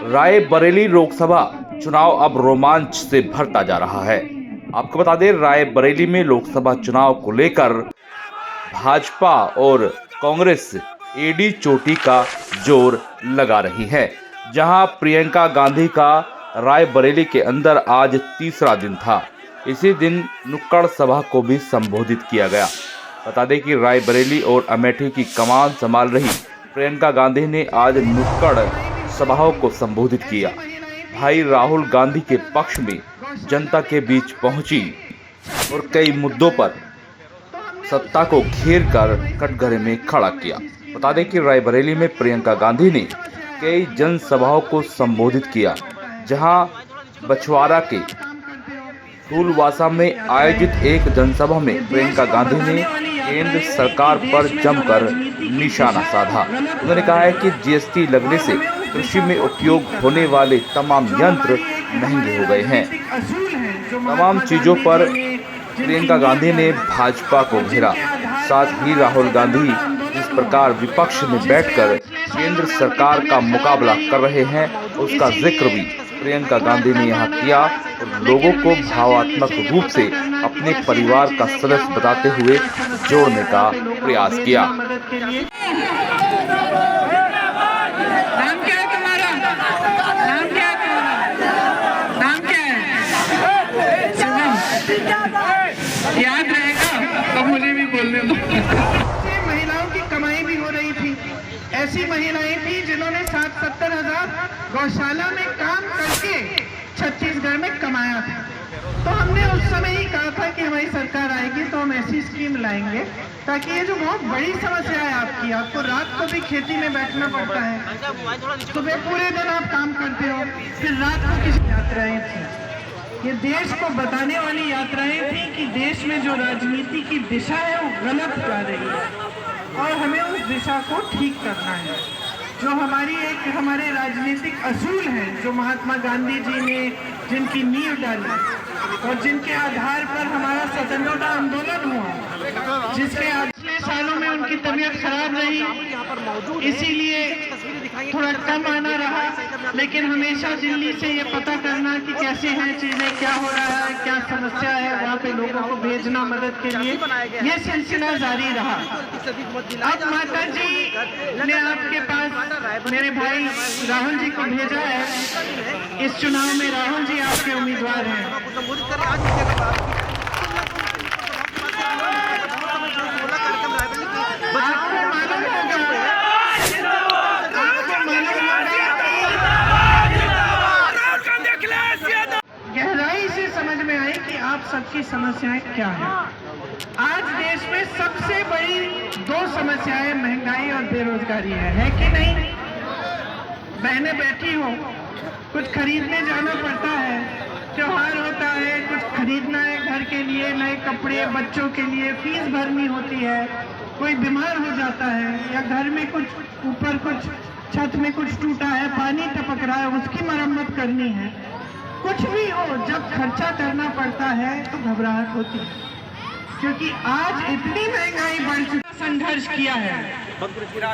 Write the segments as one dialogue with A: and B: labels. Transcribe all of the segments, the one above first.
A: रायबरेली लोकसभा चुनाव अब रोमांच से भरता जा रहा है। आपको बता दें, रायबरेली में लोकसभा चुनाव को लेकर भाजपा और कांग्रेस एडी चोटी का जोर लगा रही है। जहां प्रियंका गांधी का रायबरेली के अंदर आज तीसरा दिन था। इसी दिन नुक्कड़ सभा को भी संबोधित किया गया। बता दें कि रायबरेली और अमेठी की कमान संभाल रही प्रियंका गांधी ने आज नुक्कड़ सभाओं को संबोधित किया। भाई राहुल गांधी के पक्ष में जनता के बीच पहुंची और कई मुद्दों पर सत्ता को घेर कर कटघरे में खड़ा किया। बता दें कि रायबरेली में प्रियंका गांधी ने कई जनसभाओं को संबोधित किया। जहां बछवाड़ा के फूलवासा में आयोजित एक जनसभा में प्रियंका गांधी ने केंद्र सरकार पर जमकर निशाना साधा। उन्होंने कहा है कि जीएसटी लगने से कृषि में उपयोग होने वाले तमाम यंत्र महंगे हो गए हैं। तमाम चीजों पर प्रियंका गांधी ने भाजपा को घेरा। साथ ही राहुल गांधी जिस प्रकार विपक्ष में बैठकर केंद्र सरकार का मुकाबला कर रहे हैं, उसका जिक्र भी प्रियंका गांधी ने यहां किया और लोगों को भावात्मक रूप से अपने परिवार का सदस्य बताते हुए जोड़ने का प्रयास किया।
B: याद रहेगा तो मुझे भी बोलने दो। महिलाओं की कमाई भी हो रही थी। ऐसी महिलाएं थी जिन्होंने 60-70 हजार गौशाला में काम करके छत्तीसगढ़ में कमाया था। तो हमने उस समय ही कहा था कि हमारी सरकार आएगी तो हम ऐसी स्कीम लाएंगे ताकि ये जो बहुत बड़ी समस्या है आपकी, आपको रात को भी खेती में बैठना पड़ता है, सुबह पूरे दिन आप काम करते हो, फिर रात को किसी यात्राएं थी। ये देश को बताने वाली यात्राएं थी कि देश में जो राजनीति की दिशा है वो गलत जा रही है और हमें उस दिशा को ठीक करना है। जो हमारे राजनीतिक असूल हैं, जो महात्मा गांधी जी ने जिनकी नींव डाली और जिनके आधार पर हमारा स्वतंत्रता आंदोलन हुआ, जिसके पिछले सालों में उनकी तबीयत खराब रही, इसीलिए थोड़ा कम आना रहा, लेकिन हमेशा दिल्ली से ये पता करना कि कैसे हैं चीजें, क्या हो रहा है, क्या समस्या है, वहाँ पे लोगों को भेजना मदद के लिए, ये सिलसिला जारी रहा। अब माता जी ने आपके पास मेरे भाई राहुल जी को भेजा है। इस चुनाव में राहुल जी आपके उम्मीदवार हैं। गहराई से समझ में आई कि आप सबकी समस्याएं क्या हैं। आज देश में सबसे बड़ी दो समस्याएं महंगाई और बेरोजगारी है कि नहीं? बहनें बैठी हो, कुछ खरीदने जाना पड़ता है, त्योहार होता है, कुछ खरीदना है घर के लिए, नए कपड़े, बच्चों के लिए फीस भरनी होती है, कोई बीमार हो जाता है या घर में कुछ ऊपर कुछ छत में कुछ टूटा है, पानी टपक रहा है, उसकी मरम्मत करनी है। कुछ भी हो, जब खर्चा करना पड़ता है तो घबराहट होती है, क्योंकि आज इतनी महंगाई बढ़ चुकी है। संघर्ष किया है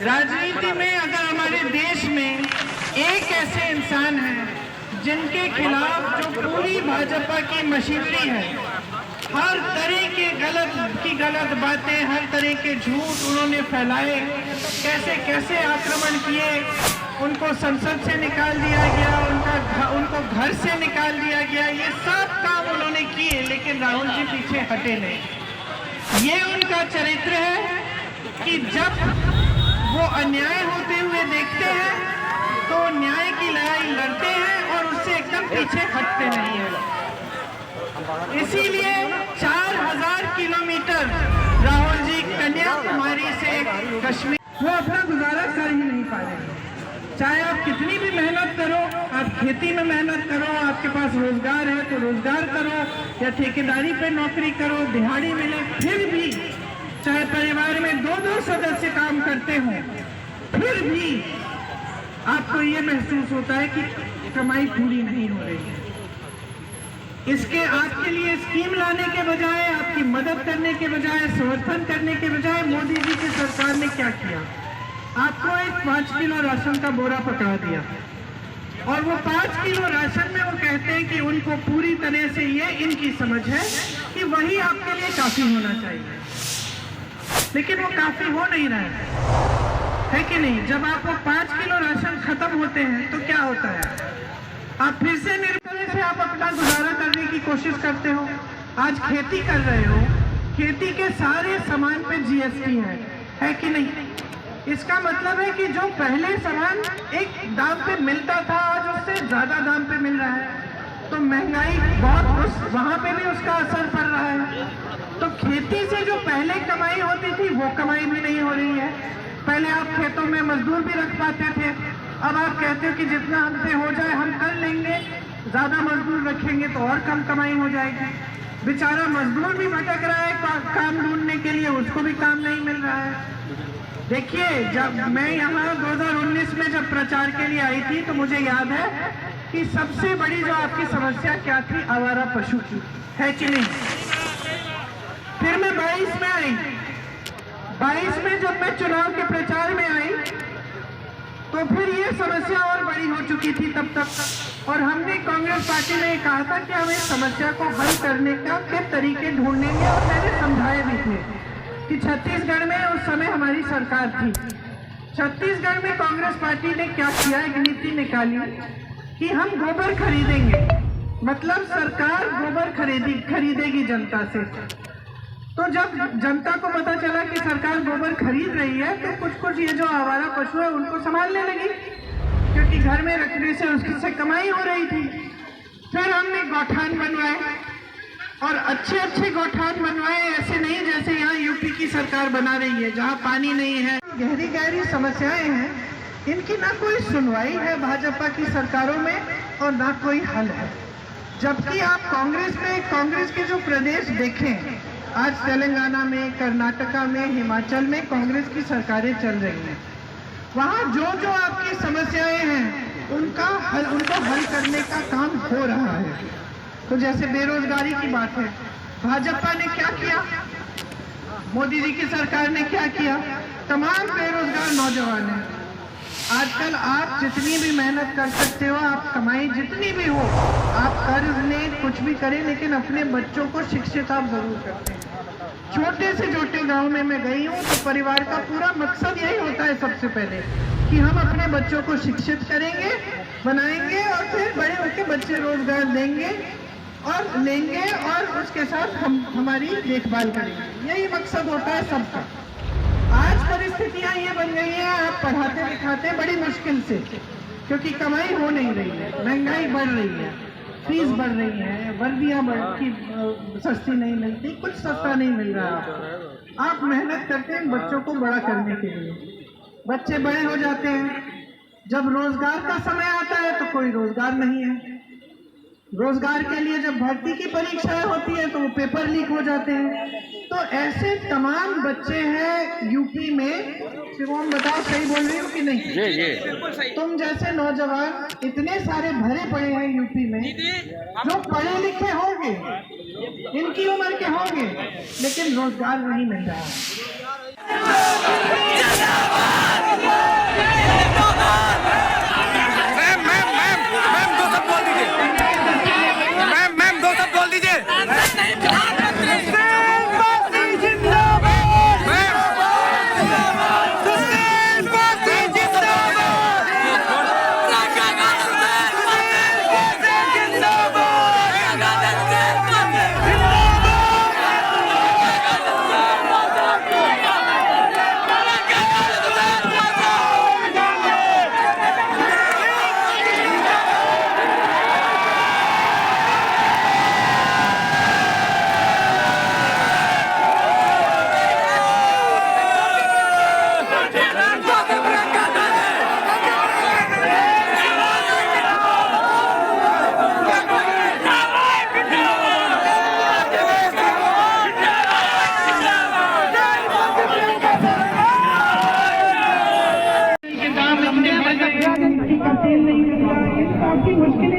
B: राजनीति में। अगर हमारे देश में एक ऐसे इंसान है जिनके खिलाफ जो पूरी भाजपा की मशीनरी है, हर तरह के गलत बातें, हर तरह के झूठ उन्होंने फैलाए, कैसे कैसे आक्रमण किए, उनको संसद से निकाल दिया गया, उनको घर से निकाल दिया गया, ये सब काम उन्होंने किए, लेकिन राहुल जी पीछे हटे नहीं। ये उनका चरित्र है कि जब वो अन्याय होते हुए देखते हैं तो न्याय की लड़ाई लड़ते हैं और उससे एकदम पीछे हटते नहीं है। इसीलिए 4000 किलोमीटर राहुल जी कन्याकुमारी से कश्मीर, वो अपना गुजारा कर ही नहीं पा रहे। चाहे आप कितनी भी मेहनत करो, आप खेती में मेहनत करो, आपके पास रोजगार है तो रोजगार करो या ठेकेदारी पे नौकरी करो, दिहाड़ी मिले, फिर भी चाहे परिवार में 2-2 सदस्य काम करते हों, फिर भी आपको ये महसूस होता है कि कमाई पूरी नहीं हो रही है। इसके आपके लिए स्कीम लाने के बजाय, आपकी मदद करने के बजाय, समर्थन करने के बजाय मोदी जी की सरकार ने क्या किया? आपको एक 5 किलो राशन का बोरा पकड़ा दिया। और वो 5 किलो राशन में वो कहते हैं कि उनको पूरी तरह से ये इनकी समझ है कि वही आपके लिए काफी होना चाहिए, लेकिन वो काफी हो नहीं रहा है कि नहीं। जब आप वो 5 किलो राशन खत्म होते हैं तो क्या होता है, आप फिर से निर्भर से आप अपना गुजारा करने की कोशिश करते हो। आज खेती कर रहे हो, खेती के सारे सामान पे जीएसटी है कि नहीं। इसका मतलब है कि जो पहले सामान एक दाम पे मिलता था आज उससे ज्यादा दाम पे मिल रहा है, तो महंगाई बहुत वहां पे भी उसका असर पड़ रहा है। तो खेती से जो पहले कमाई होती थी वो कमाई भी नहीं हो रही है। पहले आप खेतों में मजदूर भी रख पाते थे, अब आप कहते हो कि जितना हमसे हो जाए हम कर लेंगे, ज्यादा मजदूर रखेंगे तो और कम कमाई हो जाएगी। बेचारा मजदूर भी भटक रहा है काम ढूंढने के लिए, उसको भी काम नहीं मिल रहा है। देखिए, जब मैं यहाँ 2019 में जब प्रचार के लिए आई थी तो मुझे याद है कि सबसे बड़ी जो आपकी समस्या क्या थी, आवारा पशु की, है कि नहीं। फिर मैं 22 में आई, 22 में जब मैं चुनाव के प्रचार में आई तो फिर ये समस्या और बड़ी हो चुकी थी तब तक, और हमने कांग्रेस पार्टी में कहा था कि हम इस समस्या को हल करने के तरीके ढूंढेंगे, और मैंने समझाए भी थे कि छत्तीसगढ़ में उस समय हमारी सरकार थी। छत्तीसगढ़ में कांग्रेस पार्टी ने क्या किया, एक नीति निकाली कि हम गोबर खरीदेंगे, मतलब सरकार गोबर खरीदेगी जनता से। तो जब जनता को पता चला कि सरकार गोबर खरीद रही है तो कुछ ये जो आवारा पशु है उनको संभालने लगी, क्योंकि घर में रखने से उससे कमाई हो रही थी। फिर हमने गौठान बनवाए, और अच्छे गौठान बनवाए, ऐसे नहीं जैसे यहाँ यूपी की सरकार बना रही है जहाँ पानी नहीं है। गहरी समस्याएं हैं, इनकी ना कोई सुनवाई है भाजपा की सरकारों में और ना कोई हल है। जबकि आप कांग्रेस के जो प्रदेश देखें, आज तेलंगाना में, कर्नाटका में, हिमाचल में कांग्रेस की सरकारें चल रही हैं। वहाँ जो आपकी समस्याएं हैं उनको हल करने का काम हो रहा है। तो जैसे बेरोजगारी की बात है, भाजपा ने क्या किया, मोदी जी की सरकार ने क्या किया, तमाम बेरोजगार नौजवान हैं। आजकल आप जितनी भी मेहनत कर सकते हो, आप कमाई जितनी भी हो, आप कर्ज लें, कुछ भी करें, लेकिन अपने बच्चों को शिक्षित आप जरूर करते हैं। छोटे से छोटे गांव में मैं गई हूँ तो परिवार का पूरा मकसद यही होता है सबसे पहले कि हम अपने बच्चों को शिक्षित करेंगे, बनाएंगे, और फिर बड़े होकर बच्चे रोजगार देंगे और उसके साथ हम हमारी देखभाल करेंगे। यही मकसद होता है सबका। आज परिस्थितियां ये बन गई हैं, आप पढ़ाते लिखाते बड़ी मुश्किल से, क्योंकि कमाई हो नहीं रही है, महंगाई बढ़ रही है, फीस बढ़ रही है, वर्दियां सस्ती नहीं मिलती, कुछ सस्ता नहीं मिल रहा है। आप मेहनत करते हैं बच्चों को बड़ा करने के लिए, बच्चे बड़े हो जाते हैं, जब रोजगार का समय आता है तो कोई रोजगार नहीं है। रोजगार के लिए जब भर्ती की परीक्षाएं होती है तो वो पेपर लीक हो जाते हैं। तो ऐसे तमाम बच्चे हैं यूपी में। शिवम, बताओ सही बोल रही हूँ कि नहीं? जी। तुम जैसे नौजवान इतने सारे भरे पड़े हैं यूपी में, जो पढ़े लिखे होंगे, इनकी उम्र के होंगे, लेकिन रोजगार नहीं मिल रहा काफी मुश्किल